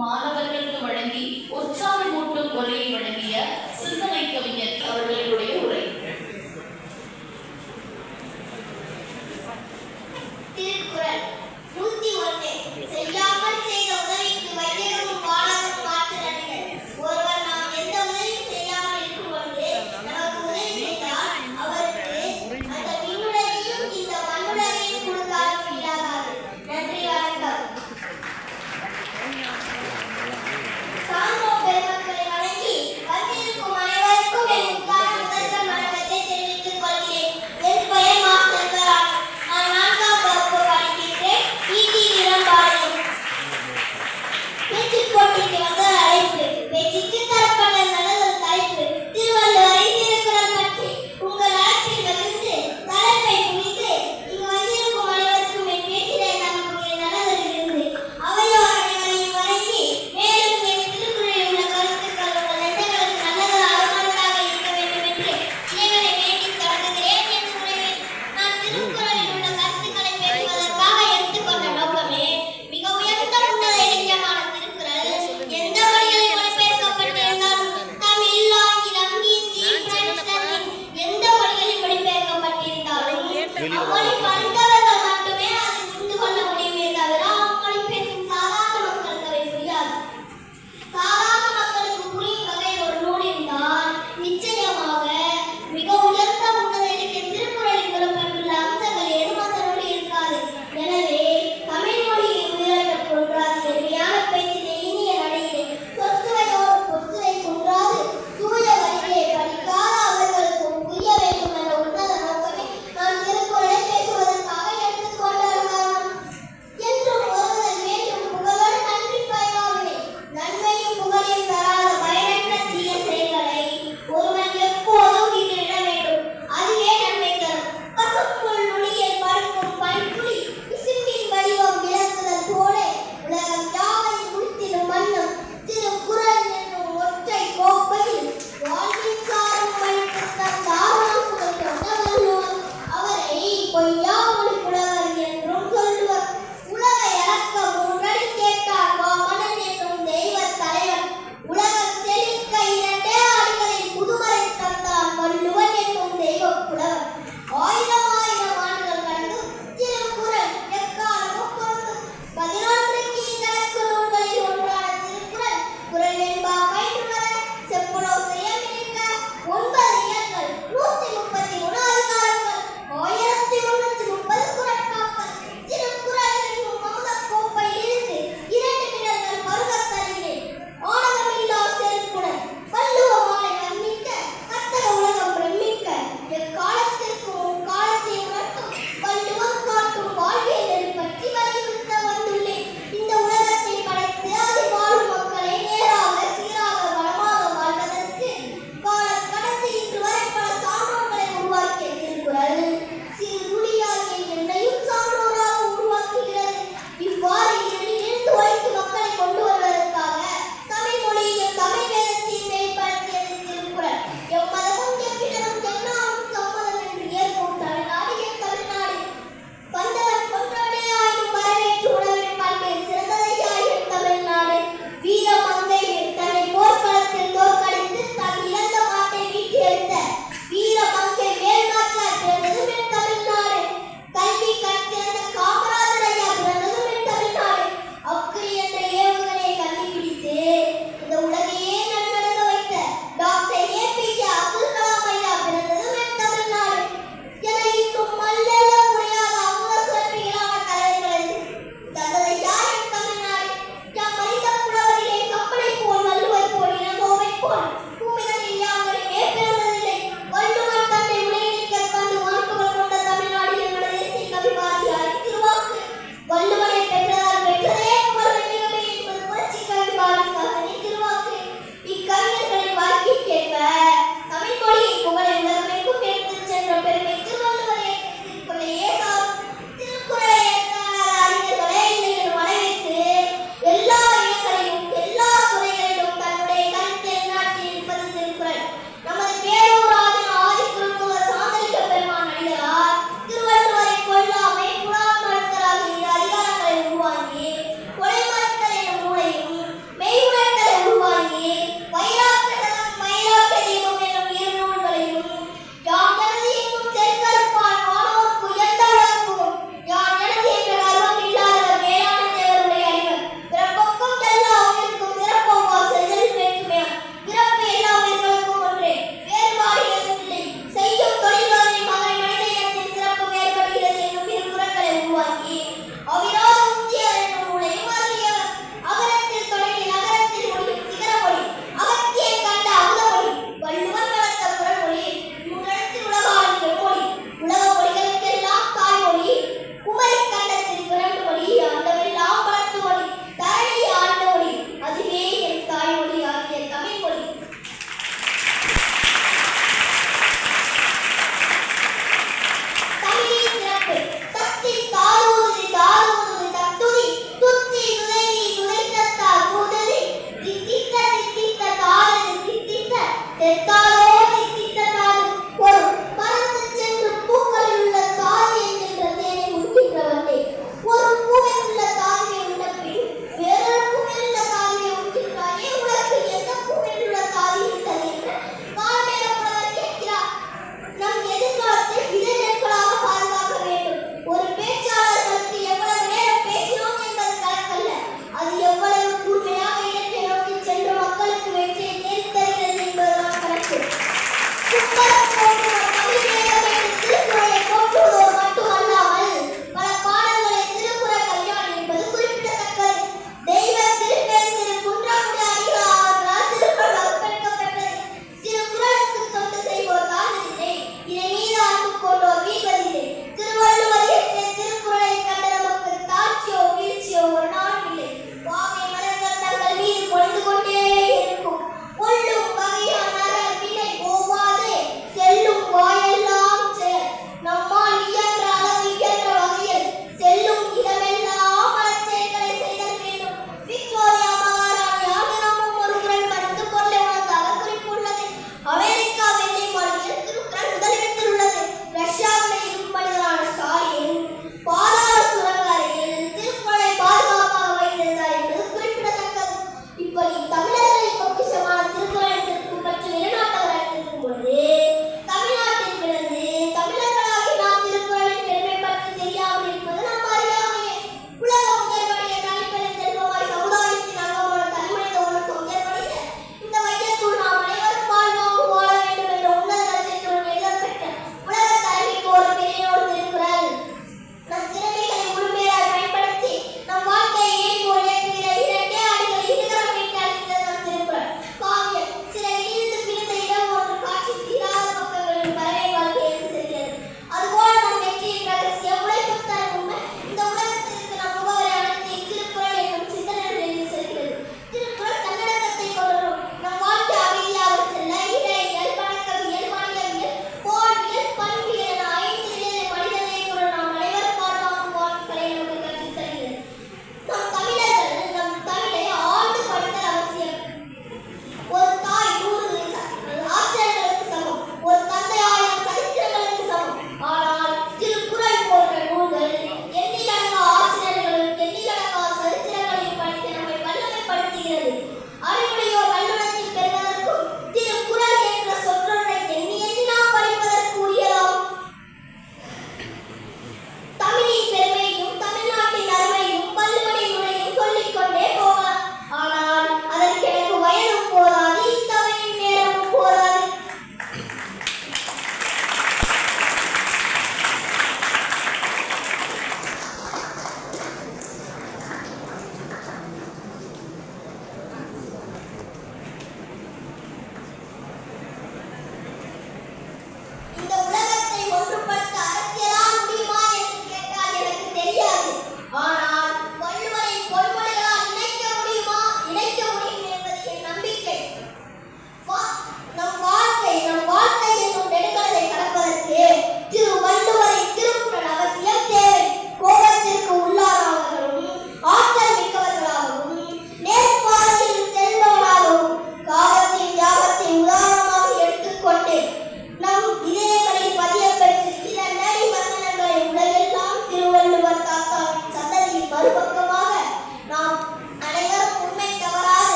மாணவர்களுக்கு வழங்கி உற்சாகமூட்டும் உரையை வழங்கிய சிந்தனை கவிஞர் அவர்களுடைய உரை. திருக்குறள் 101. செய்யாமல் செய்த உதவிக்கு வையகமும் வானமும் மாற்று நன்மை. ஒருவர் நாம் எந்த உதவியும் செய்யாமல் இருக்கும் பொழுது நமக்கு உதவி செய்தால் அவருக்கு அந்த விண்ணுலகையும் இந்த மண்ணுலகையும் கொடுத்தாலும் இல்லாகாது. நன்றி, வணக்கம். சான்றோர் பெருமக்களை வணங்கி வந்திருக்கும் அனைவருக்கும்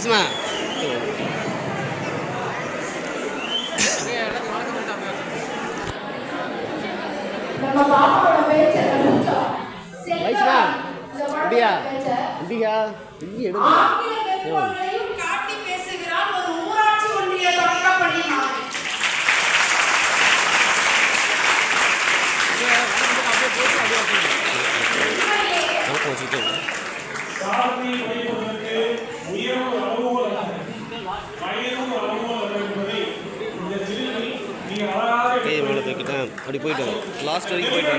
வைஸ்மா வைஸ்மா அப்படியா அப்படியா இங்கே எடுங்க காட்டி பேசுகிறார் ஒரு ஊராட்சி ஒன்றிய தொடக்க பள்ளிமான் சாதனை வைப்பதற்கு உயர்வு அளவுகோல் வயதும் அளவுகோல் என்பதை இந்த சிறுமி நீங்க அழகாக கையை மேலே தூக்கிட்டேன் அப்படி போயிட்டு லாஸ்ட் வரைக்கும் போயிட்டு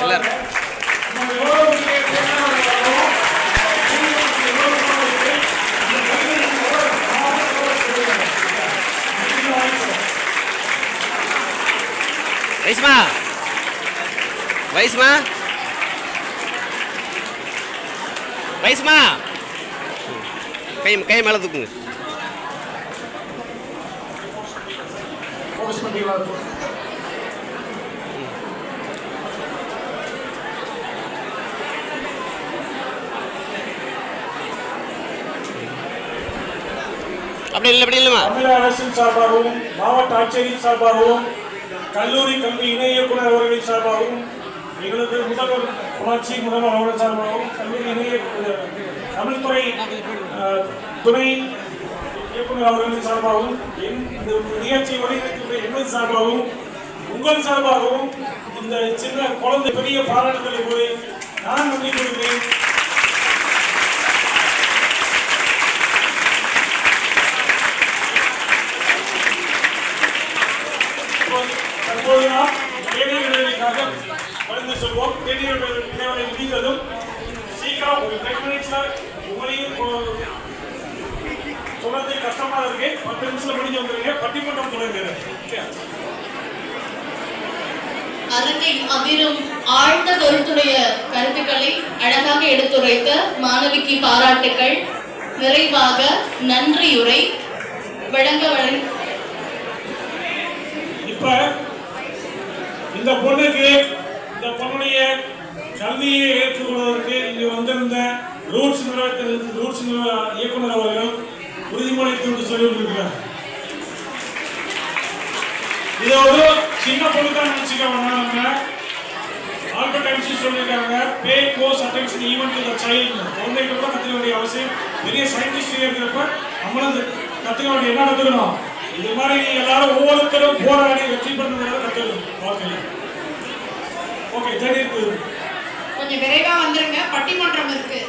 எல்லாரும் வைஸ்மா வைஸ்மா வைஸ்மா கை மேலே தூக்குங்க ஃபோக்கஸ் பண்ணிக்கலாம். அப்படி இல்லை அப்படி இல்லைம்மா தமிழக அரசின் சார்பாகவும் மாவட்ட ஆட்சியரின் சார்பாகவும் கல்லூரி கல்வி இணை இயக்குனர் அவர்களின் சார்பாகவும் எங்களது முதல்வர் புணர்ச்சி முதல்வர் அவர்கள் சார்பாகவும் கல்லூரி இணை தமிழ்துறை துணை இயக்குனர் அவர்களின் சார்பாகவும் இந்த நிகழ்ச்சியை வழிநடத்துகிற எங்கள் சார்பாகவும் உங்கள் சார்பாகவும் இந்த சின்ன குழந்தை பெரிய பாராட்டுதலை கூறி நான் நன்றி கூறுகிறேன். தற்போது நாம் தேநீர் இடைவெளிக்காக மருந்து சொல்வோம். தேநீர் இடைவெளி முடிந்ததும் சீக்கிரம் ஒரு 10 மினிட்ஸ்ல உங்களையும் சொல்றது கஷ்டமா இருக்கு. 10 நிமிஷத்துல முடிஞ்சு வந்துருங்க. பட்டிமன்றம் தொடங்குது. அரங்கை அதிரும் ஆழ்ந்த கருத்துடைய கருத்துக்களை அழகாக எடுத்துரைத்த மாணவிக்கு பாராட்டுக்கள். நிறைவாக நன்றியுரை வழங்க இப்ப இந்த பொண்ணுக்கு இந்த பொண்ணுடைய கல்வியை ஏற்றுக்கொள்வதற்கு இங்கு வந்திருந்த ரூட்ஸ் இயக்குனர் அவர்கள் உறுதிமொழி சொல்லி கொடுக்கிறார். இது ஒரு சின்ன பொண்ணு தான் நினைச்சுக்க வேணாம். நம்ம ஆல்பர்ட் ஐன்ஸ்டீன் சொல்லியிருக்காங்க, pay close attention even to the child. குழந்தைகிட்ட கூட கற்றுக்க வேண்டிய அவசியம். பெரிய சயின்டிஸ்ட் இருக்கிறப்ப நம்மளும் கற்றுக்க வேண்டிய என்ன கற்றுக்கணும்? இது மாதிரி எல்லாரும் ஒவ்வொருத்தரும் போராடி வெற்றி பண்ணுறத கற்றுக்கணும் வாழ்க்கையில். ஓகே, தேடி கொஞ்சம் விரைவா வந்துருங்க, பட்டிமன்றம் இருக்கு.